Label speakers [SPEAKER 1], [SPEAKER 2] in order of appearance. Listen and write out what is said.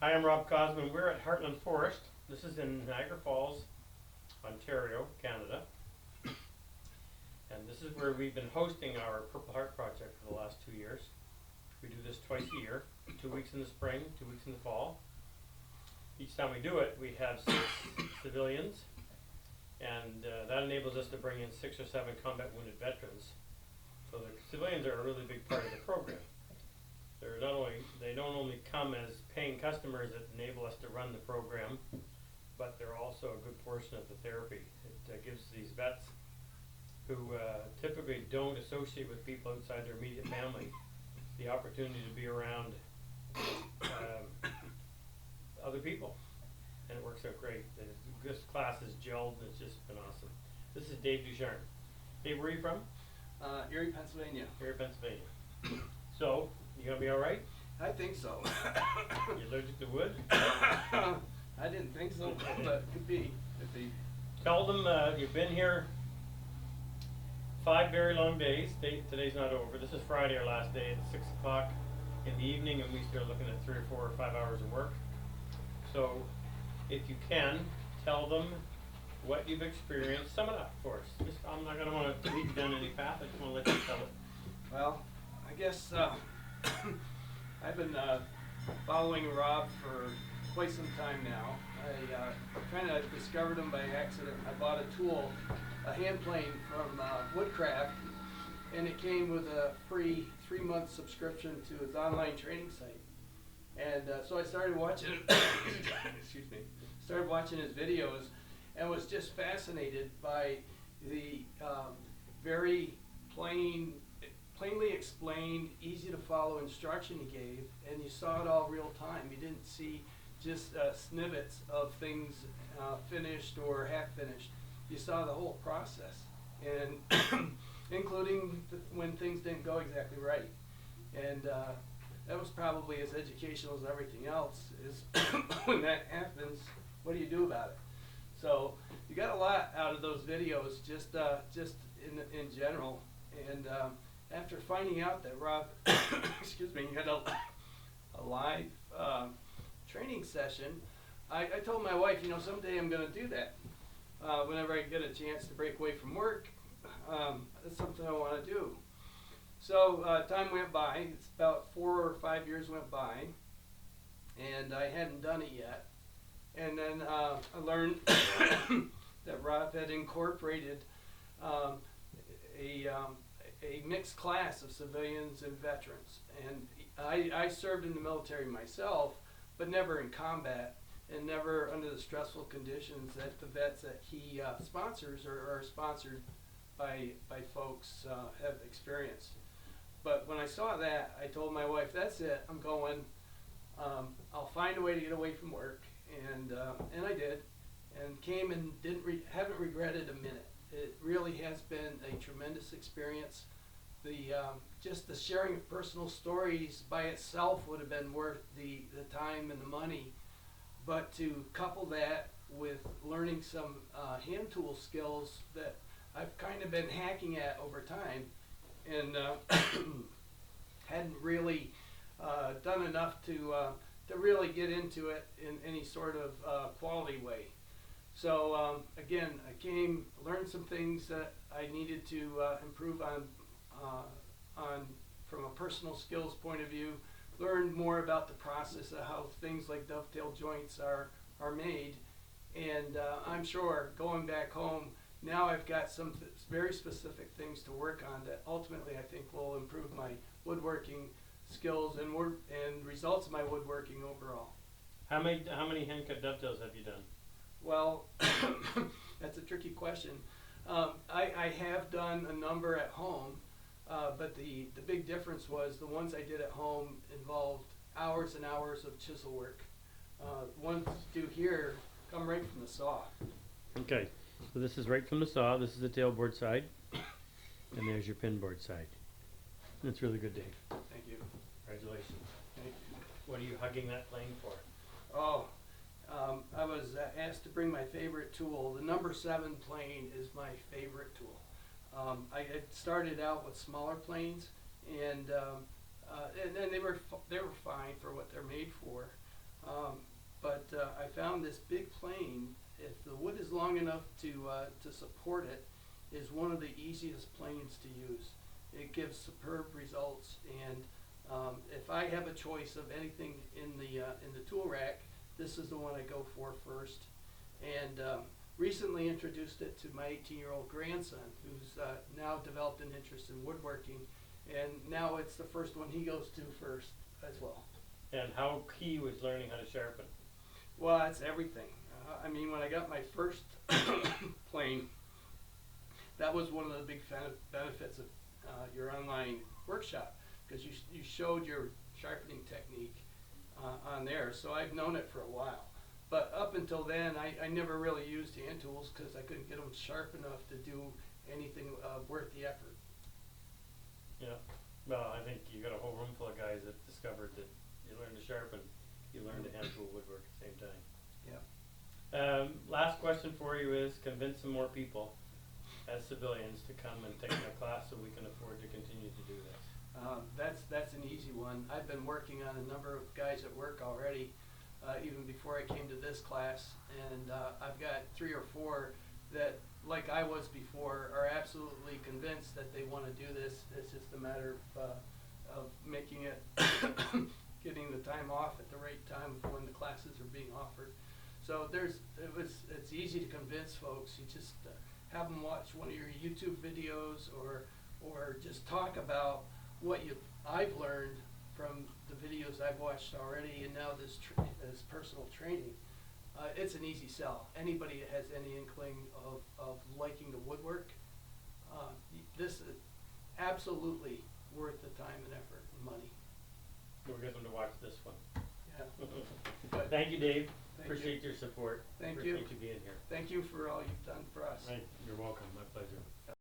[SPEAKER 1] Hi, I'm Rob Cosman. We're at Heartland Forest. This is in Niagara Falls, Ontario, Canada. And this is where we've been hosting our Purple Heart Project for the last 2 years. We do this twice a year, 2 weeks in the spring, 2 weeks in the fall. Each time we do it, we have 6 civilians, and that enables us to bring in 6 or 7 combat wounded veterans. So the civilians are a really big part of the program. They don't only come as paying customers that enable us to run the program, but they're also a good portion of the therapy. It gives these vets who typically don't associate with people outside their immediate family the opportunity to be around other people, and it works out great. This class is gelled, and it's just been awesome. This is Dave Ducharme. Dave, where are you from?
[SPEAKER 2] Erie, Pennsylvania.
[SPEAKER 1] Erie, Pennsylvania. So, you gonna be all right?
[SPEAKER 2] I think so.
[SPEAKER 1] You allergic to wood?
[SPEAKER 2] I didn't think so, but it could be.
[SPEAKER 1] Tell them you've been here 5 very long days. Today's not over. This is Friday, our last day. It's 6 o'clock in the evening, and we start looking at 3 or 4 or 5 hours of work. So, if you can, tell them what you've experienced. Sum it up for us. I'm not going to want to lead you down any path. I just want to let you tell it.
[SPEAKER 2] Well, I guess I've been following Rob for quite some time now. I kind of discovered him by accident. I bought a tool, a hand plane from Woodcraft, and it came with a free 3-month subscription to his online training site. And so I started watching excuse me, started watching his videos and was just fascinated by the very plainly explained, easy to follow instruction he gave, and you saw it all real time. You didn't see just snippets of things finished or half finished. You saw the whole process, and including when things didn't go exactly right. And that was probably as educational as everything else. Is when that happens, what do you do about it? So you got a lot out of those videos, just in general. And after finding out that Rob, excuse me, had a live training session, I told my wife, someday I'm going to do that. Whenever I get a chance to break away from work, that's something I want to do. So time went by. It's about 4 or 5 years went by, and I hadn't done it yet. And then I learned that Rob had incorporated a mixed class of civilians and veterans. And I served in the military myself, but never in combat, and never under the stressful conditions that the vets that he sponsors or are sponsored by folks have experienced. But when I saw that, I told my wife, that's it, I'm going. I'll find a way to get away from work. And I did, and came and haven't regretted a minute. It really has been a tremendous experience. Just the sharing of personal stories by itself would have been worth the time and the money, but to couple that with learning some hand tool skills that I've kind of been hacking at over time, and hadn't really done enough to really get into it in any sort of quality way. So again, I learned some things that I needed to improve on from a personal skills point of view, learned more about the process of how things like dovetail joints are made, and I'm sure going back home, now I've got some very specific things to work on that ultimately I think will improve my woodworking skills and results of my woodworking overall.
[SPEAKER 1] How many hand-cut dovetails have you done?
[SPEAKER 2] Well, that's a tricky question. I have done a number at home, but the big difference was the ones I did at home involved hours and hours of chisel work. Ones do here come right from the saw.
[SPEAKER 1] Okay, so this is right from the saw. This is the tailboard side, and there's your pinboard side. That's really good, Dave.
[SPEAKER 2] Thank you.
[SPEAKER 1] Congratulations.
[SPEAKER 2] Thank you.
[SPEAKER 1] What are you hugging that plane for?
[SPEAKER 2] Oh, I was asked to bring my favorite tool. The number 7 plane is my favorite tool. I had started out with smaller planes, and then they were fine for what they're made for. But I found this big plane, if the wood is long enough to support it, is one of the easiest planes to use. It gives superb results, and if I have a choice of anything in the tool rack, this is the one I go for first. And recently introduced it to my 18-year-old grandson, who's now developed an interest in woodworking, and now it's the first one he goes to first as well.
[SPEAKER 1] And how he was learning how to sharpen.
[SPEAKER 2] Well, that's everything. I mean, when I got my first plane, that was one of the big benefits of your online workshop, because you showed your sharpening technique on there. So I've known it for a while. But up until then, I never really used hand tools because I couldn't get them sharp enough to do anything worth the effort.
[SPEAKER 1] Yeah. Well, I think you got a whole room full of guys that discovered that you learn to sharpen, you learn to hand tool woodwork at the same time.
[SPEAKER 2] Yeah.
[SPEAKER 1] Last question for you is convince some more people as civilians to come and take my class so we can afford to continue to do this.
[SPEAKER 2] That's an easy one. I've been working on a number of guys at work already, even before I came to this class, and I've got 3 or 4 that, like I was before, are absolutely convinced that they want to do this. It's just a matter of making it, getting the time off at the right time of when the classes are being offered. So it's easy to convince folks. You just have them watch one of your YouTube videos, or just talk about what I've learned from the videos I've watched already, and now this personal training. It's an easy sell. Anybody that has any inkling of liking the woodwork, this is absolutely worth the time and effort and money.
[SPEAKER 1] We'll get them to watch this one.
[SPEAKER 2] Yeah.
[SPEAKER 1] But thank you, Dave.
[SPEAKER 2] Thank
[SPEAKER 1] Appreciate your support.
[SPEAKER 2] Thank you.
[SPEAKER 1] Appreciate you being here.
[SPEAKER 2] Thank you for all you've done for us.
[SPEAKER 1] Right. You're welcome.